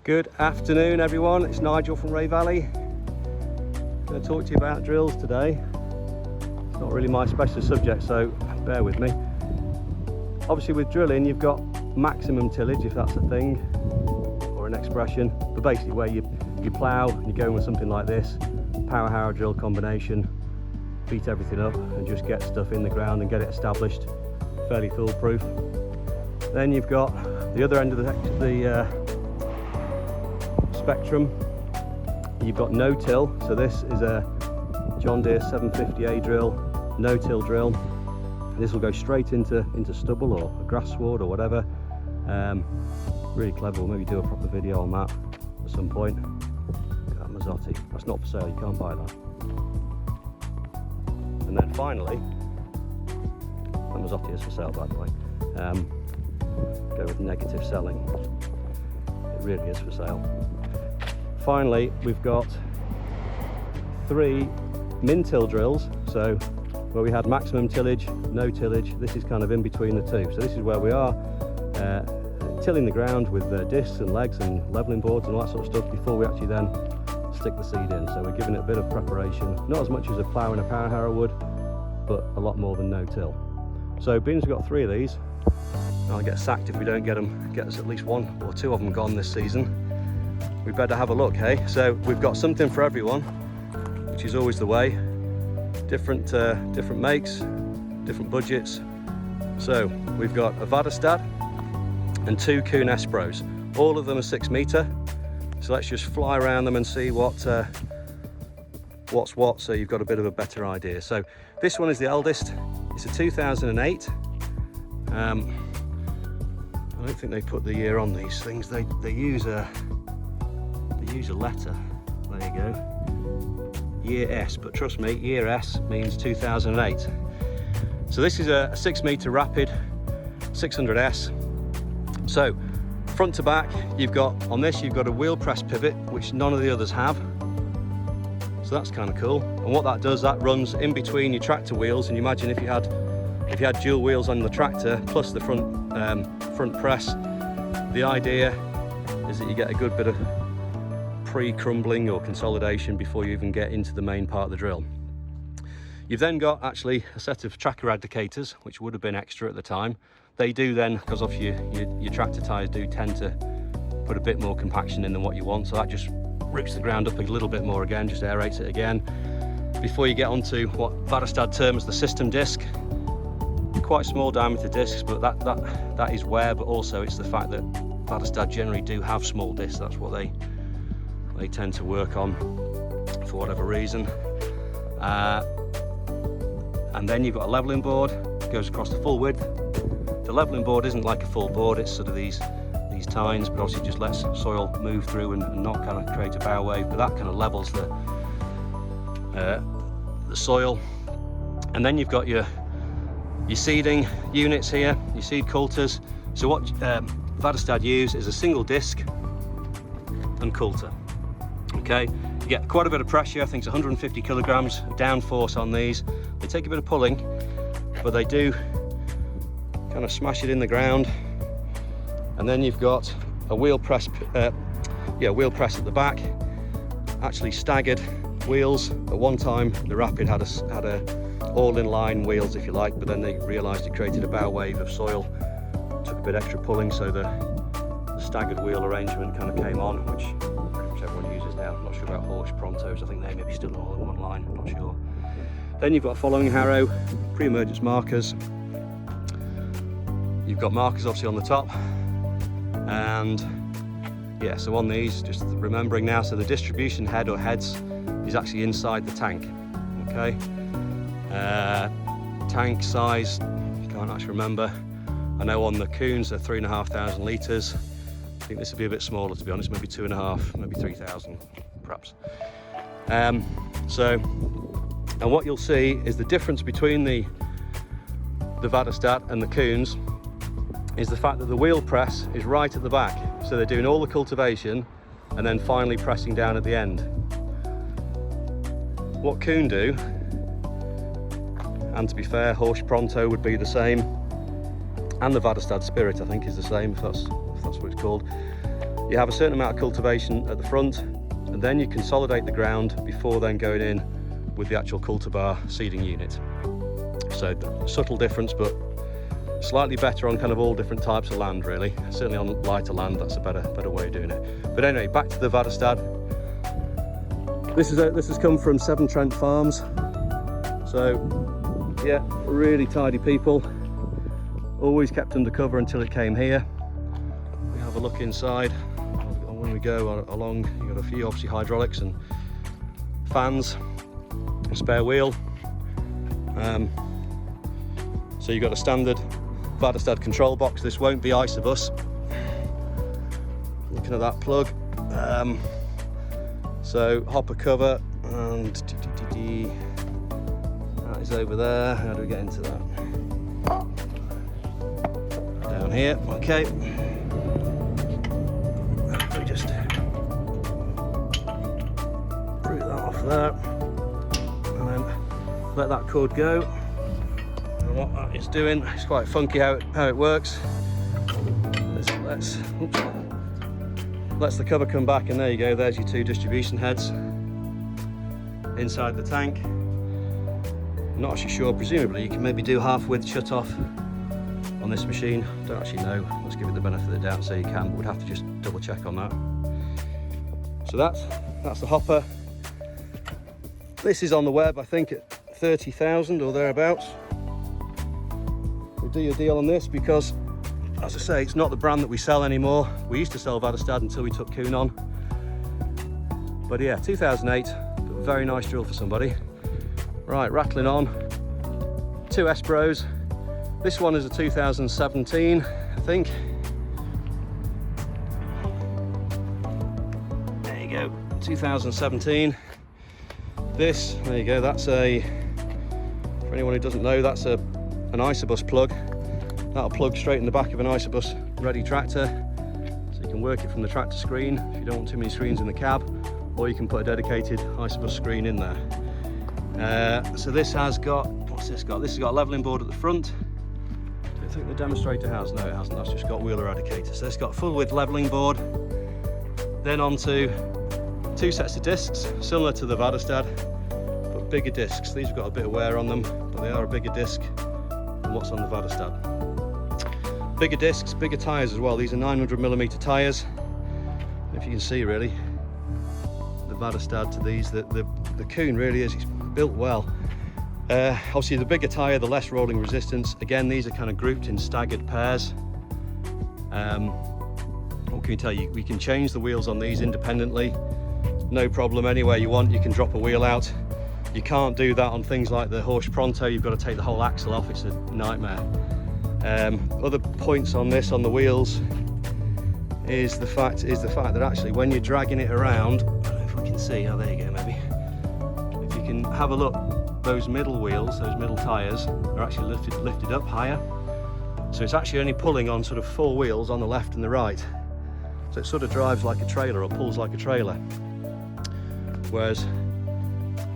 Good afternoon everyone, it's Nigel from Rea Valley. I'm going to talk to you about drills today. It's not really my special subject, so bear with me. Obviously with drilling you've got maximum tillage, if that's a thing or an expression, but basically where you plough and you're going with something like this, power harrow drill combination, beat everything up and just get stuff in the ground and get it established, fairly foolproof. Then you've got the other end of the spectrum. You've got no-till, so this is a John Deere 750A drill, no-till drill. This will go straight into stubble or a grass sward or whatever. Really clever. We'll maybe do a proper video on that at some point. That Mazzotti, that's not for sale, you can't buy that. And then finally, that Mazzotti is for sale by the way. Go with negative selling. It really is for sale. Finally, we've got 3 min-till drills. So where we had maximum tillage, no tillage, this is kind of in between the two. So this is where we are tilling the ground with discs and legs and leveling boards and all that sort of stuff before we actually then stick the seed in. So we're giving it a bit of preparation, not as much as a plough and a power harrow would, but a lot more than no-till. So being as we've got 3 of these, I'll get sacked if we don't get us at least 1 or 2 of them gone this season. We better have a look, hey? So we've got something for everyone, which is always the way. Different makes, different budgets. So we've got a Väderstad and 2 Kuhn Espros. All of them are 6 metre. So let's just fly around them and see what's what, so you've got a bit of a better idea. So this one is the eldest. It's a 2008. I don't think they put the year on these things. They use a letter. There you go. Year S, but trust me, year S means 2008. So this is a 6 metre Rapid 600S. So front to back, you've got on this you've got a wheel press pivot, which none of the others have. So that's kind of cool. And what that does, that runs in between your tractor wheels. And you imagine if you had dual wheels on the tractor plus the front press, the idea is that you get a good bit of pre-crumbling or consolidation before you even get into the main part of the drill. You've then got actually a set of track eradicators, which would have been extra at the time. They do then, because of your tractor tyres do tend to put a bit more compaction in than what you want, so that just roots the ground up a little bit more again, just aerates it again. Before you get onto what Väderstad terms the system disc, quite small diameter discs, but that is wear, but also it's the fact that Väderstad generally do have small discs. That's what they tend to work on for whatever reason. And then you've got a leveling board, goes across the full width. The leveling board isn't like a full board, it's sort of these tines, but obviously just lets soil move through and not kind of create a bow wave, but that kind of levels the soil. And then you've got your seeding units here, your seed coulters. So what Väderstad use is a single disc and coulter. Okay, you get quite a bit of pressure. I think it's 150 kilograms of downforce on these. They take a bit of pulling, but they do kind of smash it in the ground. And then you've got a wheel press, wheel press at the back. Actually staggered wheels. At one time, the Rapid had a all-in-line wheels, if you like, but then they realised it created a bow wave of soil. Took a bit extra pulling, so the staggered wheel arrangement kind of came on, which everyone uses now. I'm not sure about Horsch Prontos. I think they may be still all in one line. I'm not sure. Then you've got a following harrow, pre-emergence markers. You've got markers obviously on the top, and yeah, so on these, just remembering now, so the distribution head or heads is actually inside the tank. Okay, tank size, can't actually remember. I know on the Kuhns they're 3,500 litres. I think this would be a bit smaller, to be honest, maybe 2.5, maybe 3,000 perhaps. And what you'll see is the difference between the Väderstad and the Kuhns is the fact that the wheel press is right at the back. So they're doing all the cultivation and then finally pressing down at the end. What Kuhn do, and to be fair, Horsch Pronto would be the same, and the Väderstad Spirit I think is the same, if that's what it's called. You have a certain amount of cultivation at the front, and then you consolidate the ground before then going in with the actual cultivar seeding unit. So subtle difference, but slightly better on kind of all different types of land, really. Certainly on lighter land, that's a better way of doing it. But anyway, back to the Väderstad. This has come from Severn Trent Farms. So yeah, really tidy people. Always kept under cover until it came here. We have a look inside. When we go along, you've got a few obviously hydraulics and fans, a spare wheel. So you've got a standard Väderstad control box. This won't be Isobus. Looking at that plug. So hopper cover, and that is over there. How do we get into that? Down here, okay. We just root that off there, and then let that cord go. And what that is doing, it's quite funky how it works. Lets the cover come back, and there you go, there's your two distribution heads inside the tank. I'm not actually sure, presumably you can maybe do half width shut off on this machine. Don't actually know, let's give it the benefit of the doubt, say you can, but we'd have to just double check on that. So that's the hopper. This is on the web, I think at 30,000 or thereabouts. We'll do your deal on this because, as I say, it's not the brand that we sell anymore. We used to sell Väderstad until we took Kuhn on. But yeah, 2008, very nice drill for somebody. Right, rattling on. 2 Espros. This one is a 2017, I think. There you go, 2017. This, there you go, that's for anyone who doesn't know, that's an Isobus plug. That'll plug straight in the back of an Isobus ready tractor, so you can work it from the tractor screen if you don't want too many screens in the cab, or you can put a dedicated Isobus screen in there. So this has got, what's this got? This has got a levelling board at the front. I don't think the Demonstrator has, no it hasn't, that's just got wheel eradicator. So it's got a full width levelling board, then onto 2 sets of discs, similar to the Väderstad, but bigger discs. These have got a bit of wear on them, but they are a bigger disc than what's on the Väderstad. Bigger discs, bigger tyres as well. These are 900mm tyres. If you can see really, the Väderstad to these, the Kuhn really is, it's built well. Obviously the bigger tyre, the less rolling resistance. Again, these are kind of grouped in staggered pairs. What can we tell you? We can change the wheels on these independently. No problem, anywhere you want, you can drop a wheel out. You can't do that on things like the Horsch Pronto. You've got to take the whole axle off, it's a nightmare. Other points on this, on the wheels, is the fact that actually when you're dragging it around, I don't know if we can see, oh there you go maybe, if you can have a look, those middle wheels, those middle tyres are actually lifted up higher, so it's actually only pulling on sort of 4 wheels on the left and the right, so it sort of drives like a trailer or pulls like a trailer, whereas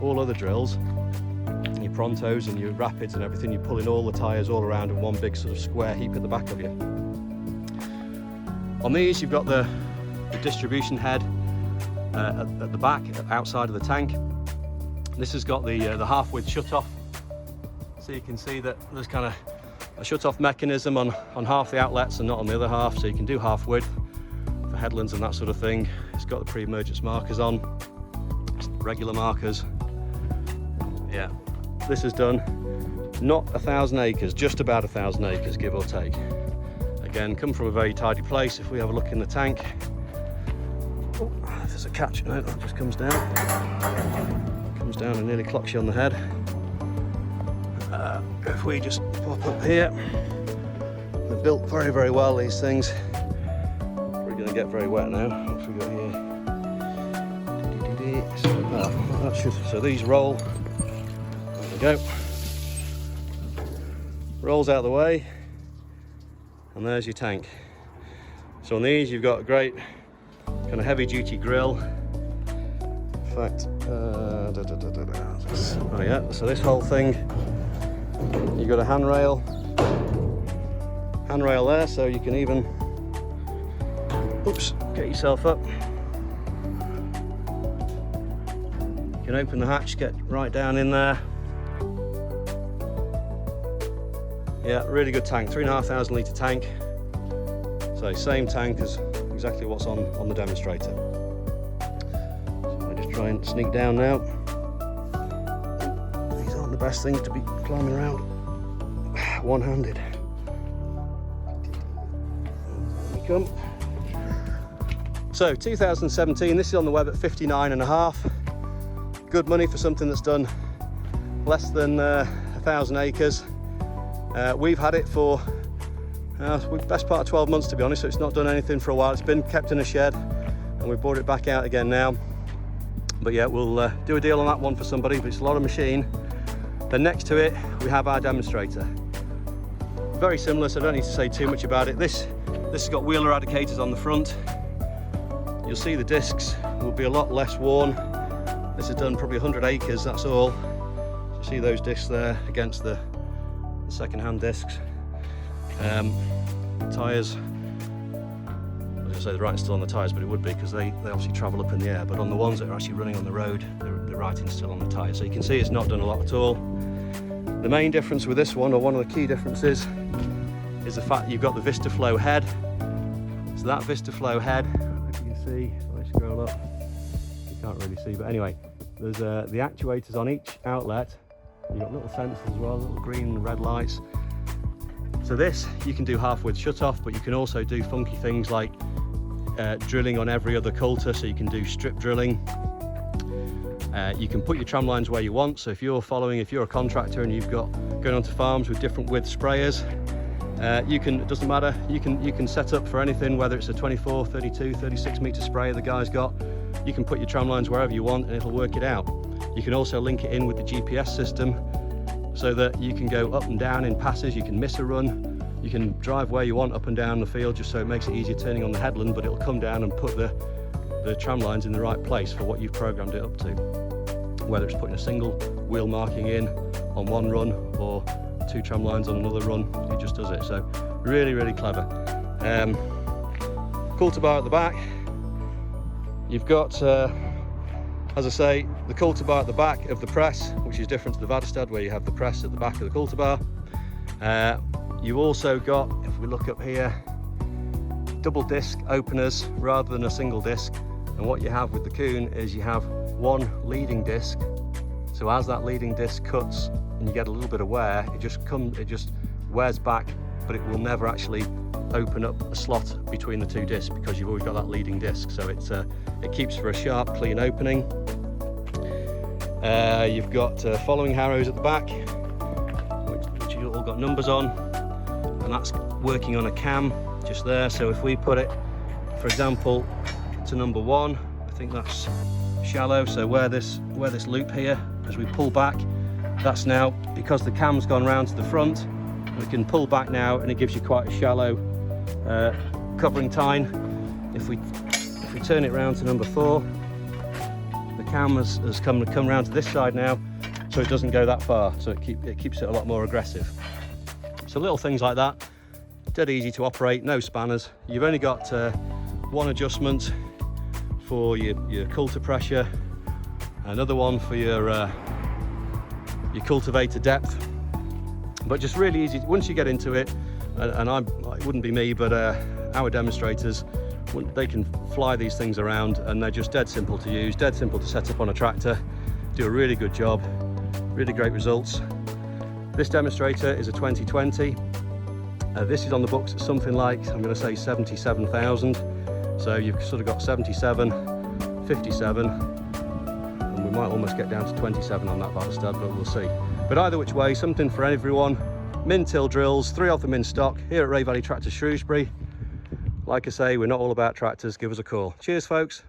all other drills, your Prontos and your Rapids and everything, you're pulling all the tyres all around in one big sort of square heap at the back of you. On these you've got the distribution head at the back, outside of the tank. This has got the half width shut off, so you can see that there's kind of a shut off mechanism on half the outlets and not on the other half, so you can do half width for headlands and that sort of thing. It's got the pre-emergence markers on, regular markers. Yeah, this is done, not 1,000 acres, just about 1,000 acres, give or take. Again, come from a very tidy place. If we have a look in the tank, oh, if there's a catch, no, that just comes down and nearly clocks you on the head. If we just pop up here, they're built very, very well, these things. We're going to get very wet now. What have we got here? So these roll. There we go. Rolls out of the way, and there's your tank. So on these you've got a great kind of heavy duty grill. In fact, oh yeah, so this whole thing, you've got a handrail there, so you can even Oops, get yourself up. You can open the hatch, get right down in there. Yeah, really good tank, 3,500 litre tank. So same tank as exactly what's on the Demonstrator. So I just try and sneak down now. These aren't the best things to be climbing around one-handed. Here we come. So 2017, this is on the web at 59.5. Good money for something that's done less than 1,000 acres. We've had it for the best part of 12 months, to be honest, so it's not done anything for a while. It's been kept in a shed and we brought it back out again now. But yeah, we'll do a deal on that one for somebody, but it's a lot of machine. Then next to it, we have our Demonstrator. Very similar, so I don't need to say too much about it. This has got wheel eradicators on the front. You'll see the discs will be a lot less worn. This is done probably 100 acres, that's all. So you see those discs there against the second-hand discs. Tyres, I was going to say the writing's still on the tyres, but it would be because they obviously travel up in the air, but on the ones that are actually running on the road, the writing's still on the tyres. So you can see it's not done a lot at all. The main difference with this one, or one of the key differences, is the fact that you've got the VistaFlow head. So that VistaFlow head, if you can see, if I scroll up, you can't really see, but anyway, there's the actuators on each outlet. You've got little sensors as well, little green and red lights. So this, you can do half-width shut-off, but you can also do funky things like drilling on every other coulter, so you can do strip drilling. You can put your tram lines where you want, so if you're a contractor and you've got going onto farms with different width sprayers, it doesn't matter, you can set up for anything, whether it's a 24, 32, 36 metre sprayer the guy's got. You can put your tram lines wherever you want and it'll work it out. You can also link it in with the GPS system so that you can go up and down in passes, you can miss a run, you can drive where you want up and down the field, just so it makes it easier turning on the headland, but it'll come down and put the tram lines in the right place for what you've programmed it up to. Whether it's putting a single wheel marking in on one run or 2 tram lines on another run, it just does it. So really, really clever. Coulter bar at the back. You've got, as I say, the coulter bar at the back of the press, which is different to the Väderstad, where you have the press at the back of the coulter bar. You've also got, if we look up here, double disc openers rather than a single disc. And what you have with the Kuhn is you have one leading disc. So as that leading disc cuts and you get a little bit of wear, it just wears back, but it will never actually open up a slot between the 2 discs because you've always got that leading disc. So it keeps for a sharp, clean opening. You've got following harrows at the back, which you've all got numbers on, and that's working on a cam just there. So if we put it, for example, to number 1, I think that's shallow. So where this loop here, as we pull back, that's now, because the cam's gone round to the front, we can pull back now and it gives you quite a shallow covering tine. If we turn it round to number 4, the cam has come round to this side now, so it doesn't go that far, so it keeps it a lot more aggressive. So little things like that, dead easy to operate, no spanners. You've only got one adjustment for your coulter pressure, another one for your cultivator depth, but just really easy once you get into it. And it wouldn't be me, but our demonstrators, they can fly these things around, and they're just dead simple to use, dead simple to set up on a tractor, do a really good job, really great results. This Demonstrator is a 2020. This is on the books at something like, I'm going to say 77,000. So you've sort of got 77, 57, and we might almost get down to 27 on that Väderstad, but we'll see. But either which way, something for everyone. Min-till drills, 3 of them in stock here at Rea Valley Tractors, Shrewsbury. Like I say, we're not all about tractors. Give us a call. Cheers, folks.